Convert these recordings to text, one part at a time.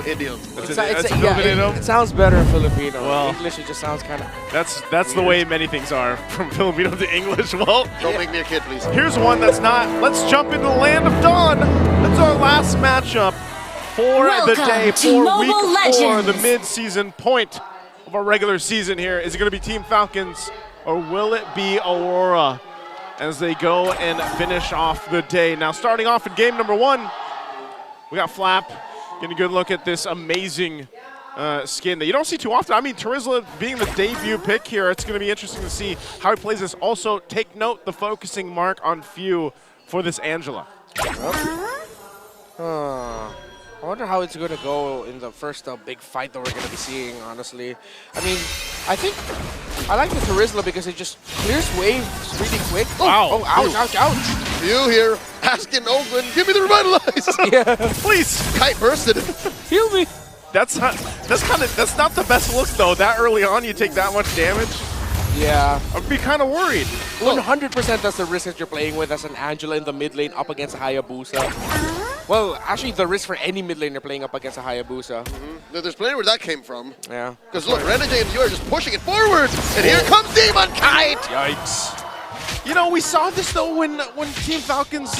idiom. It sounds better in Filipino. Well, English, it just sounds kind of... That's the way many things are, from Filipino to English. Well, don't make me a kid, please. Here's one that's not. Let's jump into the land of dawn. That's our last matchup for the day, for week 4, the mid-season point of our regular season here. Is it going to be Team Falcons or will it be Aurora as they go and finish off the day? Now, starting off in game number 1, we got Flap getting a good look at this amazing skin that you don't see too often. I mean, Turizla being the debut pick here, it's going to be interesting to see how he plays this. Also, take note the focusing mark on Few for this Angela. I wonder how it's going to go in the first big fight that we're going to be seeing, honestly. I mean, I think I like the Turizla because it just clears waves really quick. Wow. Oh, ouch, ouch, ouch. You here asking Oakland, give me the revitalize. Yeah, please. Kite bursted. Heal me. That's not the best look though. That early on, you take that much damage. Yeah. I'd be kind of worried. 100% that's the risk that you're playing with as an Angela in the mid lane up against a Hayabusa. Well, actually, the risk for any mid lane you're playing up against a Hayabusa. There's plenty where that came from. Yeah. Because look, Renegade and you are just pushing it forward, and here comes Demon Kite. Yikes. You know, we saw this though when Team Falcons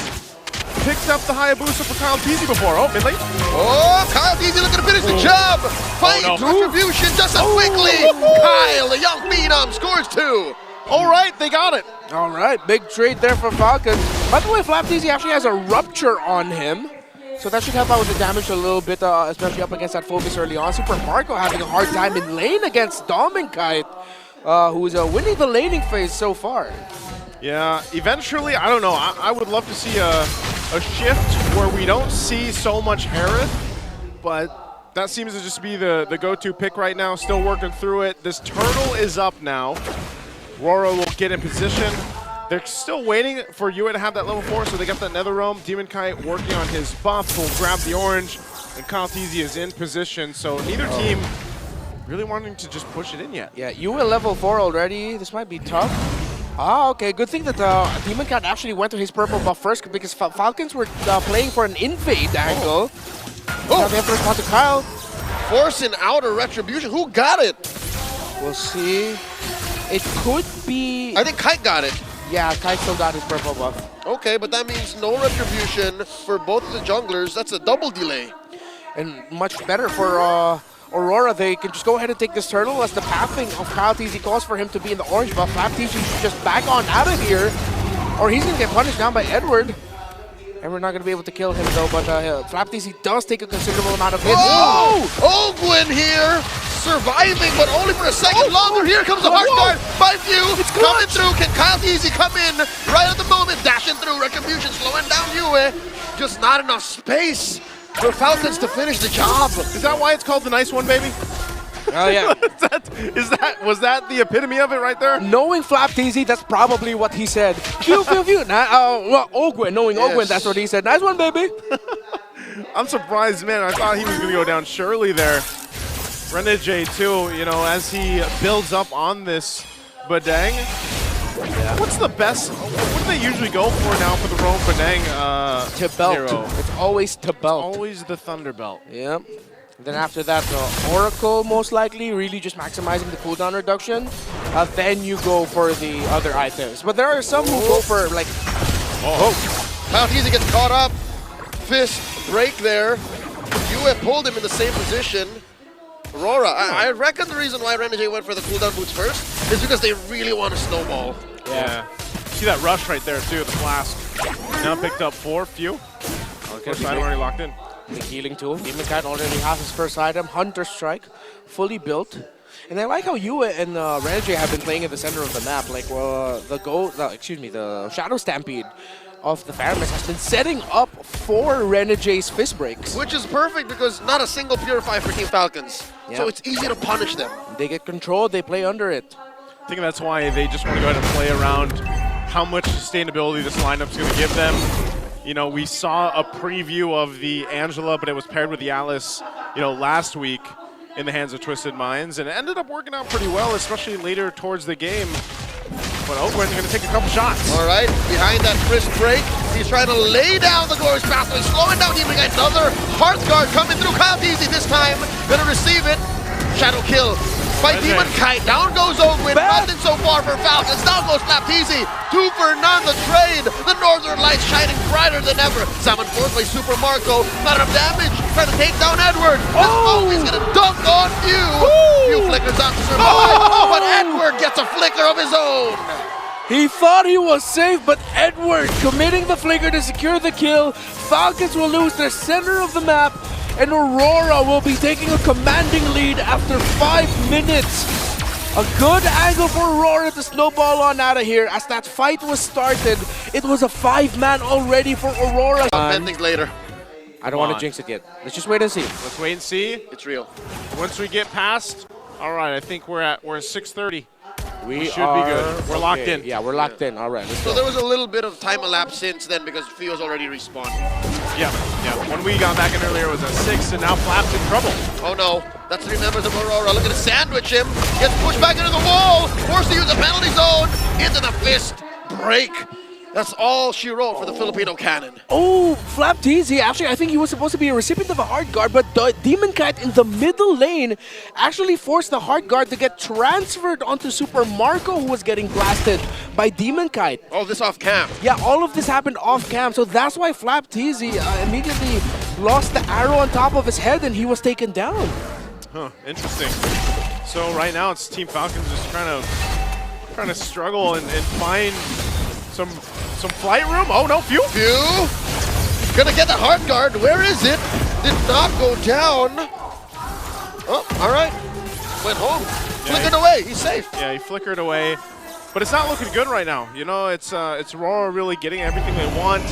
picked up the Hayabusa for Kyle Teasy before. Oh, mid lane. Oh, Kyle Teasy looking to finish the job. Fight, retribution, just as quickly. Kyle, the young phenom, scores 2. All right, they got it. All right, big trade there for Falcons. By the way, Flap Teasy actually has a rupture on him. So that should help out with the damage a little bit, especially up against that focus early on. Super Marco having a hard time in lane against Dom and Kite, who's winning the laning phase so far. Yeah, eventually, I don't know. I would love to see a shift where we don't see so much Aerith, but that seems to just be the go-to pick right now. Still working through it. This turtle is up now. Rora will get in position. They're still waiting for Yue to have that level 4, so they got that Nether Realm. Demon Kite working on his buff will grab the orange, and Kyle Teasy is in position, so neither team really wanting to just push it in yet. Yeah, Yue level 4 already. This might be tough. Ah, okay. Good thing that Demon Cat actually went to his purple buff first because Falcons were playing for an invade angle. Now they have to respond to Kyle. Forcing out a retribution. Who got it? We'll see. It could be... I think Kite got it. Yeah, Kite still got his purple buff. Okay, but that means no retribution for both of the junglers. That's a double delay. And much better for Aurora. They can just go ahead and take this turtle as the pathing of Kyle Teasy calls for him to be in the orange buff. Flap Teasy should just back on out of here, or he's going to get punished down by Edward. And we're not going to be able to kill him though, but Flap Teasy does take a considerable amount of hits. Oh! Ogwin here, surviving, but only for a second longer. Here comes the hard guard by Few. It's coming through. Can Kyle Teasy come in right at the moment? Dashing through, retribution, slowing down Yue. Just not enough space for Falcons to finish the job. Is that why it's called the nice one, baby? Oh, yeah. Was that the epitome of it right there? Knowing Flap Teasy, that's probably what he said. Phew, phew, phew. Well, Ogwin, knowing Ogwin, that's what he said. Nice one, baby. I'm surprised, man. I thought he was going to go down surely there. Renegade, too, you know, as he builds up on this Badang. Yeah. What's the best? What do they usually go for now for the Roam Badang to belt. hero? It's always to belt. Always the Thunder Belt. Yep. Then after that, the Oracle, most likely, really just maximizing the cooldown reduction. Then you go for the other items. But there are some who go for, like... Kyle Teasy gets caught up. Fist break there. Yue pulled him in the same position. Aurora, I reckon the reason why Renegade went for the cooldown boots first is because they really want to snowball. Yeah. See that rush right there, too, the flask. Now picked up 4, Few. Okay, first item already locked in. Big healing tool. Demon Cat already has his first item, Hunter Strike, fully built. And I like how Yue and Renegade have been playing at the center of the map. Like, the Shadow Stampede of the Faramis has been setting up for Renegade's fist breaks. Which is perfect because not a single Purify for Team Falcons. Yeah. So it's easy to punish them. They get control, they play under it. I think that's why they just want to go ahead and play around how much sustainability this lineup's going to give them. You know, we saw a preview of the Angela, but it was paired with the Alice, you know, last week in the hands of Twisted Minds, and it ended up working out pretty well, especially later towards the game. But Oakland's going to take a couple shots. All right, behind that wrist break, he's trying to lay down the Glorious Pathway, slowing down Demon Kite. Another Hearth Guard coming through. Kyle Teasy this time gonna receive it. Shadow kill by Demon Kite. Down goes Ogwin. Nothing so far for Falcons. Down goes Flapteezy. 2 for none. The trade. The Northern Lights shining brighter than ever. Salmon forward by Super Marco. Not enough damage. Trying to take down Edward. He's gonna dunk on Few. Few flickers out to survive. But Edward gets a flicker of his own. He thought he was safe, but Edward committing the flicker to secure the kill. Falcons will lose their center of the map, and Aurora will be taking a commanding lead after 5 minutes. A good angle for Aurora to snowball on out of here. As that fight was started, it was a 5-man already for Aurora. Things later. I don't want to jinx it yet. Let's just wait and see. Let's wait and see. It's real. Once we get past, all right, I think we're at 6:30. We should are, be good. We're locked in. Yeah, we're locked in. All right, let's So go. there was a little bit of time elapsed since then because Fio's already respawned. Yeah. When we got back in earlier, it was at 6, and now Flap's in trouble. Oh no, that's 3 members of Aurora looking to sandwich him. Gets pushed back into the wall, forced to use the penalty zone, into the fist break. That's all she wrote for the Filipino cannon. Oh, Flapteezy. Actually, I think he was supposed to be a recipient of a hard guard, but the Demon Kite in the middle lane actually forced the hard guard to get transferred onto Super Marco, who was getting blasted by Demon Kite. All this off cam. Yeah, all of this happened off cam, so that's why Flapteezy immediately lost the arrow on top of his head and he was taken down. Huh, interesting. So right now it's Team Falcons just trying to struggle and find some flight room. Oh no, Few. Gonna get the hard guard. Where is it? Did not go down. Oh, all right. Went home. Flickered away. He's safe. Yeah, he flickered away. But it's not looking good right now. You know, it's Aurora really getting everything they want.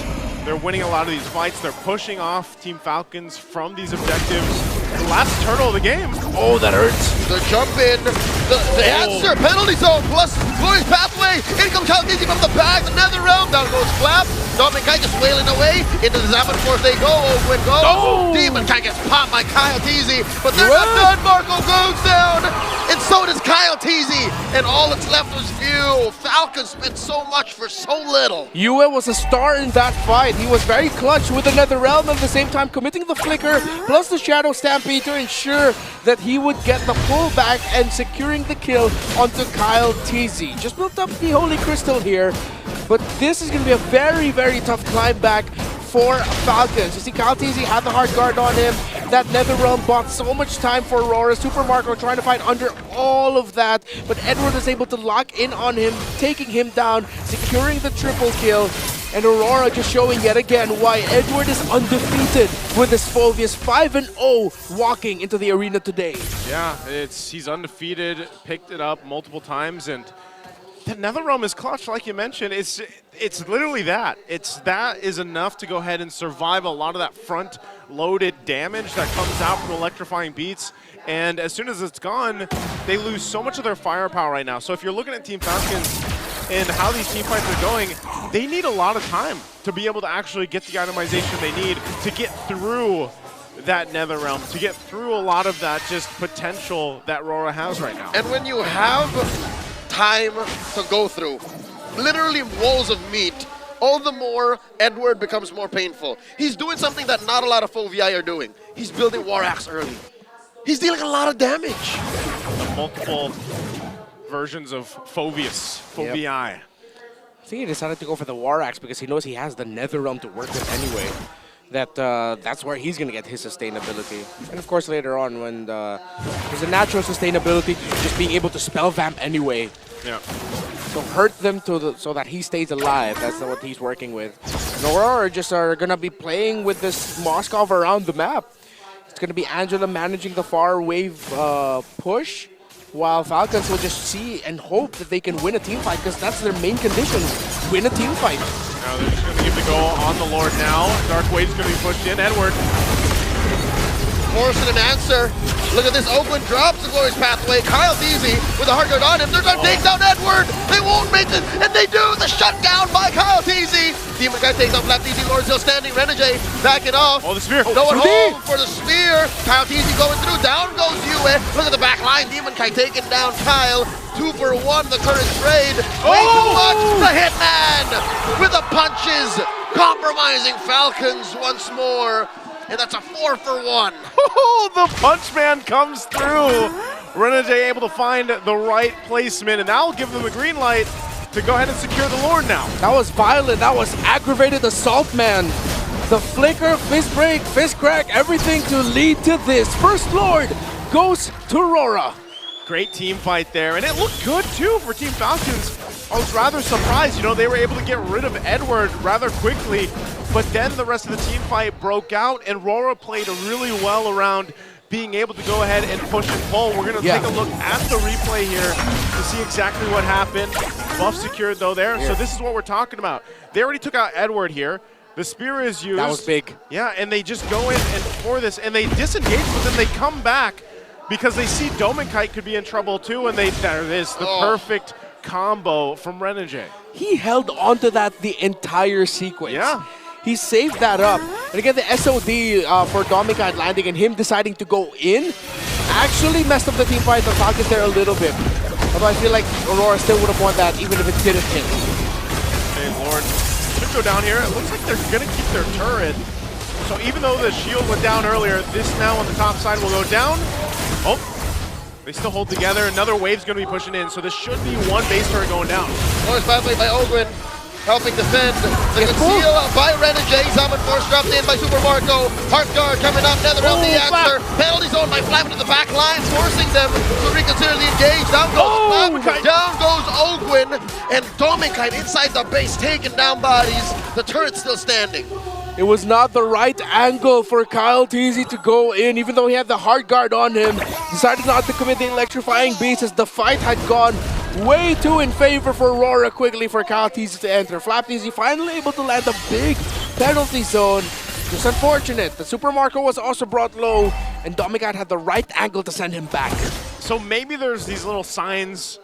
They're winning a lot of these fights. They're pushing off Team Falcons from these objectives. The last turtle of the game. Oh, that hurts. The jump in, the answer, penalty zone plus Glorious Pathway. In comes Kyle Teasy from the back, the Nether Realm. Down goes Flap. Demon Kite just wailing away. Into the Zaman Force they go. Ogwin goes. Oh. Demon Kite gets popped by Kyle Teasy. But they're not done. Marco goes down. And so does Kyle Teasy. And all that's left was Few. Falcons spent so much for so little. Yue was a star in that fight. He was very clutch with the Nether Realm at the same time committing the flicker plus the Shadow Stampede to ensure that he would get the pullback and securing the kill onto Kyle Teasy. Just built up the Holy Crystal here, but this is going to be a very, very tough climb back for Falcons. You see Kyle Teasy had the hard guard on him. That Nether Realm bought so much time for Aurora. Super Marco trying to fight under all of that, but Edward is able to lock in on him, taking him down, securing the triple kill. And Aurora just showing yet again why Edward is undefeated with his Phobius 5-0 walking into the arena today. Yeah, he's undefeated, picked it up multiple times, and the Nether Realm is clutch, like you mentioned. It's literally that. That is enough to go ahead and survive a lot of that front-loaded damage that comes out from electrifying beats. And as soon as it's gone, they lose so much of their firepower right now. So if you're looking at Team Falcons and how these team fights are going, they need a lot of time to be able to actually get the itemization they need to get through that Nether Realm, to get through a lot of that just potential that Aurora has right now. And when you have time to go through, literally walls of meat, all the more Edward becomes more painful. He's doing something that not a lot of Fovi are doing. He's building War Axe early. He's dealing a lot of damage. The multiple versions of Fovi. Yep. I think he decided to go for the War Axe because he knows he has the Nether Realm to work with anyway. That's where he's going to get his sustainability. And of course later on when there's a natural sustainability, just being able to spell vamp anyway. Yeah. So hurt them so that he stays alive. That's what he's working with. And Aurora just are going to be playing with this Moskov around the map. It's going to be Angela managing the far wave push, while Falcons will just see and hope that they can win a team fight because that's their main condition, win a team fight. Now they're just going to give the go on the Lord now. Dark Wave's going to be pushed in. Edward. Forcing an answer. Look at this. Oakland drops the Glorious Pathway. Kyle Teasy with a hard guard on him. They're going to take down Edward. They won't make it. And they do. The shutdown by Kyle Teasy. Demon Guy takes on Flapteezy. Lord still standing. Renegade backing off. Oh, the spear. Going home for the spear. Kyle Teasy going through. Down goes Yue. Look at the back line. Demon Guy taking down Kyle. 2 for 1. The current trade. Way too much. The Hitman with the punches. Compromising Falcons once more. and that's a 4 for 1. Oh, the punch man comes through. Renegade able to find the right placement, and that'll give them the green light to go ahead and secure the Lord now. That was violent. That was aggravated assault, man. The flicker, fist break, fist crack, everything to lead to this. First Lord goes to RORA. Great team fight there, and it looked good too for Team Falcons. I was rather surprised, you know, they were able to get rid of Edward rather quickly, but then the rest of the team fight broke out, and RORA played really well around being able to go ahead and push and pull. We're going to take a look at the replay here to see exactly what happened. Buff secured though there, so this is what we're talking about. They already took out Edward here. The spear is used. That was big. Yeah, and they just go in and for this, and they disengage, but then they come back because they see Dominkite could be in trouble too, and there it is, the perfect combo from Renegade. He held onto that the entire sequence. Yeah. He saved that up. And again, the SOD for Dominkite landing and him deciding to go in actually messed up the team fight. The Falcons there a little bit. Although I feel like Aurora still would have won that even if it didn't hit. Okay, Lord should go down here. It looks like they're going to keep their turret. So even though the shield went down earlier, this now on the top side will go down. Oh, they still hold together. Another wave's going to be pushing in, so this should be one base turret going down. Nice bad play by Ogwin, helping defend. The conceal by Renegade. Zaman Force dropped in by Super Marco. Heart Guard coming up. Netherrealm the answer. Penalty zone by Flap into the back line, forcing them to reconsider the engage. Down goes Flap. Down goes Ogwin. And Dominkite inside the base, taking down bodies. The turret's still standing. It was not the right angle for Kyle Teasy to go in, even though he had the hard guard on him. Decided not to commit the electrifying beast as the fight had gone way too in favor for RORA quickly for Kyle Teasy to enter. Flap Teasy finally able to land a big penalty zone. Just unfortunate. The Super Marco was also brought low, and Dominkite had the right angle to send him back. So maybe there's these little signs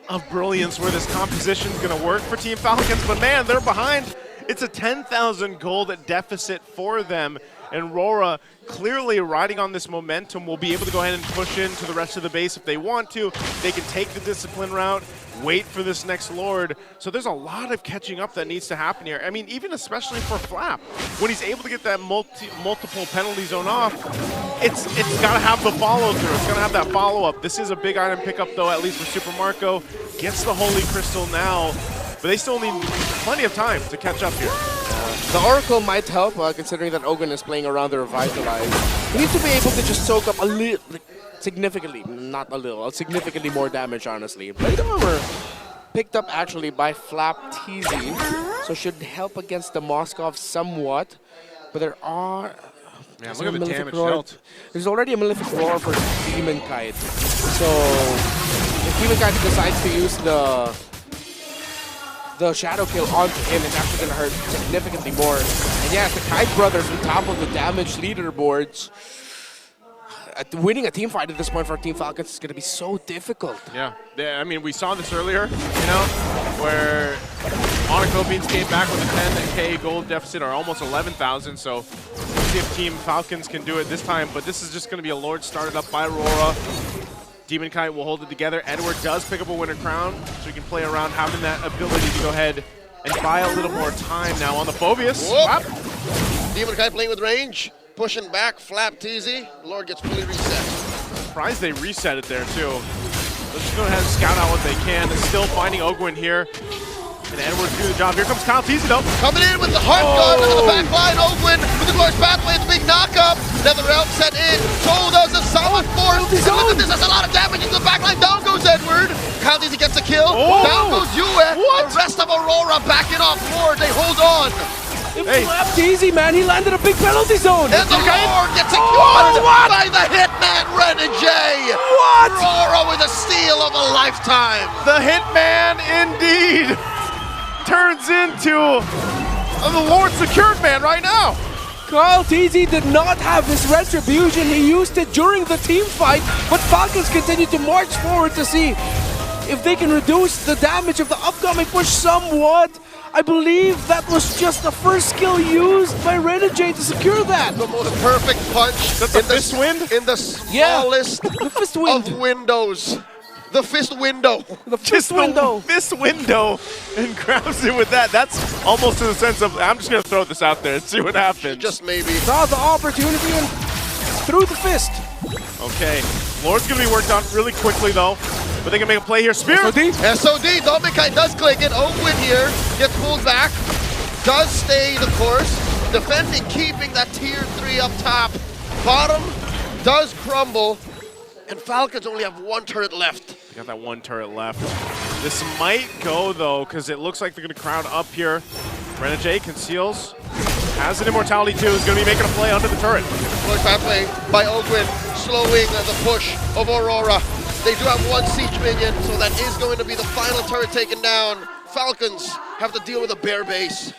of brilliance where this composition's going to work for Team Falcons, but man, they're behind. It's a 10,000 gold deficit for them, and RORA clearly riding on this momentum will be able to go ahead and push into the rest of the base if they want to. They can take the discipline route, wait for this next Lord. So there's a lot of catching up that needs to happen here. I mean, even especially for Flap, when he's able to get that multiple penalty zone off, it's got to have the follow through. It's going to have that follow up. This is a big item pickup though, at least for Super Marco. Gets the Holy Crystal now, but they still need plenty of time to catch up here. The Oracle might help, considering that Ogun is playing around the Revitalize. He needs to be able to just soak up a little, significantly, not a little, significantly more damage, honestly. Blade Armor picked up actually by Flap TZ, so should help against the Moskov somewhat. But there are... Man, look at the damage dealt. There's already a Malefic Roar for Demonkite. So if Demonkite decides to use the Shadow Kill onto him, it's actually going to hurt significantly more. And yeah, the Kite Brothers on top of the damage leaderboards. Winning a team fight at this point for Team Falcons is going to be so difficult. Yeah, I mean, we saw this earlier, you know, where Monaco Beans came back with a 10K gold deficit, or almost 11,000, so we'll see if Team Falcons can do it this time, but this is just going to be a Lord started up by RORA. Demonkite will hold it together. Edward does pick up a Winter Crown, so he can play around having that ability to go ahead and buy a little more time now on the Phobius. Demonkite playing with range, pushing back, Flap TZ. Lord gets fully reset. Surprised they reset it there too. Let's just go ahead and scout out what they can. They're still finding Ogwin here. And Edward's doing the job. Here comes Kyle Teasy though. Coming in with the Heart Guard into the back line. Ogwin with the glorious pathway. It's a big knockup. Netherrealm set in. So does a Solid Force. Look at this. That's a lot of damage into the back line. Down goes Edward. Kyle Teasy gets a kill. Down goes Yue. The rest of Aurora backing off Lord. They hold on. It flapped easy, man. He landed a big penalty zone. And the Lord gets secured by the Hitman Renegade. What? Aurora with a steal of a lifetime. The Hitman indeed turns into the Lord secured man right now. Kyle TZ did not have his retribution. He used it during the team fight, but Falcons continue to march forward to see if they can reduce the damage of the upcoming push somewhat. I believe that was just the first skill used by Renegade to secure that. The most perfect punch. That's a fist wind? In the smallest the fist wind of windows. The fist window. The fist window. Fist window, and grabs it with that. That's almost in the sense of, I'm just going to throw this out there and see what happens. Just maybe. Saw the opportunity and threw the fist. Okay, Lord's going to be worked on really quickly, though. But they can make a play here. Spear! SOD, Domikai does click it. Oakwood here gets pulled back. Does stay the course. Defending, keeping that tier 3 up top. Bottom does crumble. And Falcons only have one turret left. They got that one turret left. This might go, though, because it looks like they're going to crowd up here. Renegade conceals. Has an immortality, too. Is going to be making a play under the turret. Push pathway by Oakwood, slowing the push of Aurora. They do have one siege minion, so that is going to be the final turret taken down. Falcons have to deal with a bare base.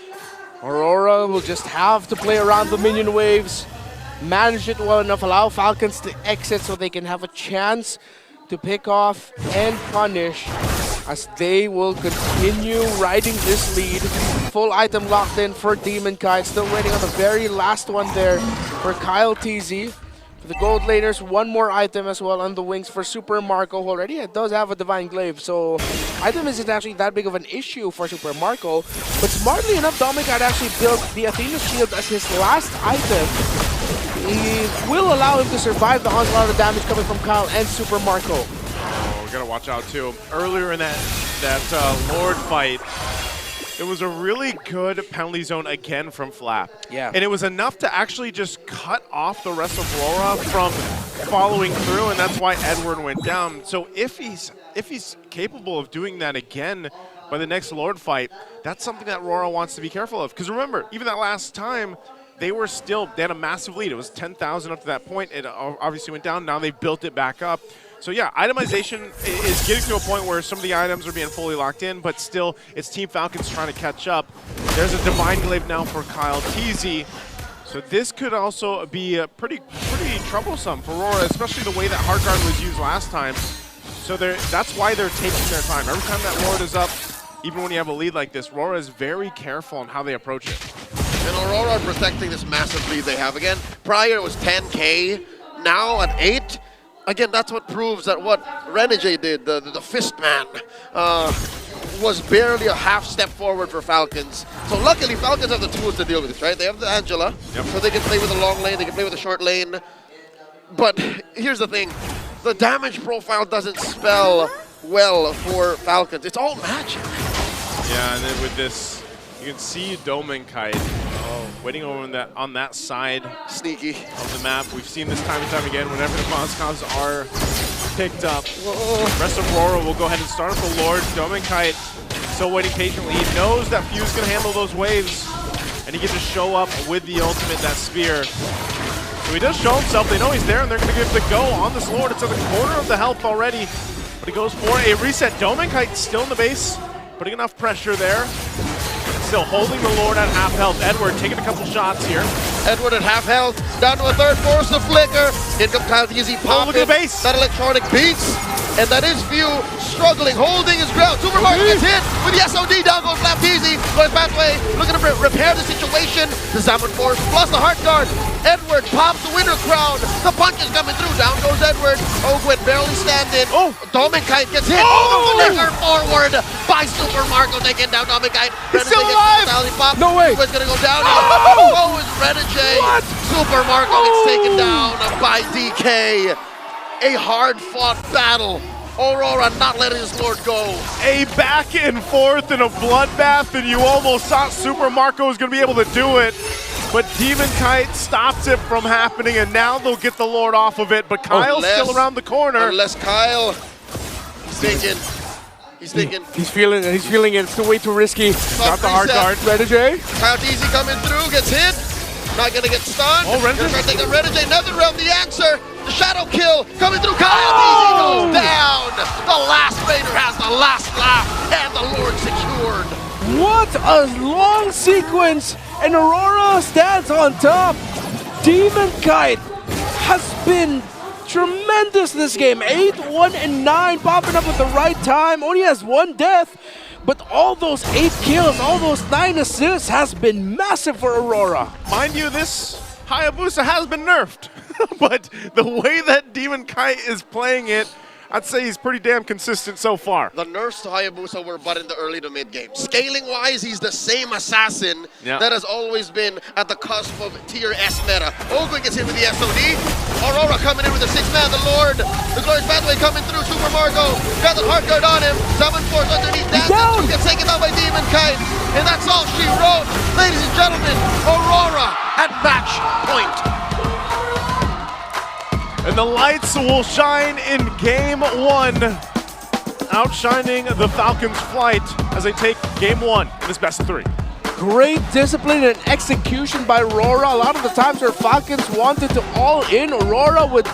Aurora will just have to play around the minion waves, manage it well enough, allow Falcons to exit so they can have a chance to pick off and punish, as they will continue riding this lead. Full item locked in for Demon Kite, still waiting on the very last one there for Kyle TZ. For the gold laners, one more item as well on the wings for Super Marco, who already does have a Divine Glaive, so item isn't actually that big of an issue for Super Marco. But smartly enough, Dominic actually built the Athena Shield as his last item. He will allow him to survive the onslaught of damage coming from Kyle and Super Marco. Oh, we gotta watch out too. Earlier in that Lord fight, it was a really good penalty zone again from Flap. Yeah. And it was enough to actually just cut off the rest of Aurora from following through, and that's why Edward went down. So if he's capable of doing that again by the next Lord fight, that's something that Aurora wants to be careful of. Because remember, even that last time, they had a massive lead. It was 10,000 up to that point. It obviously went down. Now they've built it back up. So yeah, itemization is getting to a point where some of the items are being fully locked in, but still, it's Team Falcons trying to catch up. There's a Divine Glaive now for Kyle TZ. So this could also be pretty troublesome for Aurora, especially the way that Hard Guard was used last time. So that's why they're taking their time. Every time that Lord is up, even when you have a lead like this, Aurora is very careful on how they approach it. And Aurora are protecting this massive lead they have again. Prior it was 10K, now at 8. Again, that's what proves that what Renegade did, the Fist Man, was barely a half step forward for Falcons. So luckily, Falcons have the tools to deal with this, right? They have the Angela, so they can play with the long lane, they can play with the short lane. But here's the thing, the damage profile doesn't spell well for Falcons. It's all magic. Yeah, and then with this, you can see Dominkite waiting over on that side Sneaky of the map. We've seen this time and time again whenever the Moscows are picked up. Rest of Aurora will go ahead and start with the Lord. Dominkite still waiting patiently. He knows that Fuse can handle those waves, and he gets to show up with the ultimate, that spear. So he does show himself. They know he's there, and they're going to give the go on this Lord. It's at the corner of the health already, but he goes for a reset. Dominkite still in the base, putting enough pressure there. Still holding the Lord at half health. Edward taking a couple shots here. Edward at half health, down to a third, force the flicker. In comes Kyle TZ popping. Look at the base. That electronic beats, and that is Few struggling, holding his ground. Super Marco gets hit with the SOD, down goes Flap TZ. Goes pathway, looking to repair the situation. The Salmon Force plus the Heart Guard. Edward pops the winner crown. The punch is coming through. Down goes Edward. Oakwood barely standing. Dominkite gets hit. The flicker forward by Super Marco, taking down Dominkite. He's still alive! No way! It's gonna go down. Oh, it's Renegade. What? Super Marco gets taken down by DK. A hard-fought battle. Aurora not letting his Lord go. A back and forth in a bloodbath, and you almost thought Super Marco was going to be able to do it. But Demon Kite stops it from happening, and now they'll get the Lord off of it. But Kyle's still around the corner. Unless Kyle, he's thinking. He's feeling it. It's way too risky. Got the Hard Guard. Renegade. Kyle TZ coming through, gets hit. Not gonna get stunned. Renegade. Gonna take the Renegade, another round, the answer. The shadow kill coming through. Kyle TZ goes down. The last Raider has the last laugh, and the Lord secured. What a long sequence, and Aurora stands on top. Demon Kite has been tremendous this game. 8, 1, and 9, popping up at the right time. Only has 1 death, but all those 8 kills, all those 9 assists has been massive for Aurora. Mind you, this Hayabusa has been nerfed, but the way that Demon Kite is playing it, I'd say he's pretty damn consistent so far. The nerfs to Hayabusa were but in the early to mid game. Scaling-wise, he's the same assassin that has always been at the cusp of tier S meta. Ogwin gets hit with the SOD. AURORA coming in with the 6-man, the Lord. The Glorious Pathway coming through, Super Margo. Got the hard guard on him. Summon Force underneath that. Gets taken down by Demon Kite. And that's all she wrote. Ladies and gentlemen, AURORA at match point. And the lights will shine in game 1, outshining the Falcons' flight as they take game 1 in this best of 3. Great discipline and execution by RORA. A lot of the times our Falcons wanted to all in. AURORA with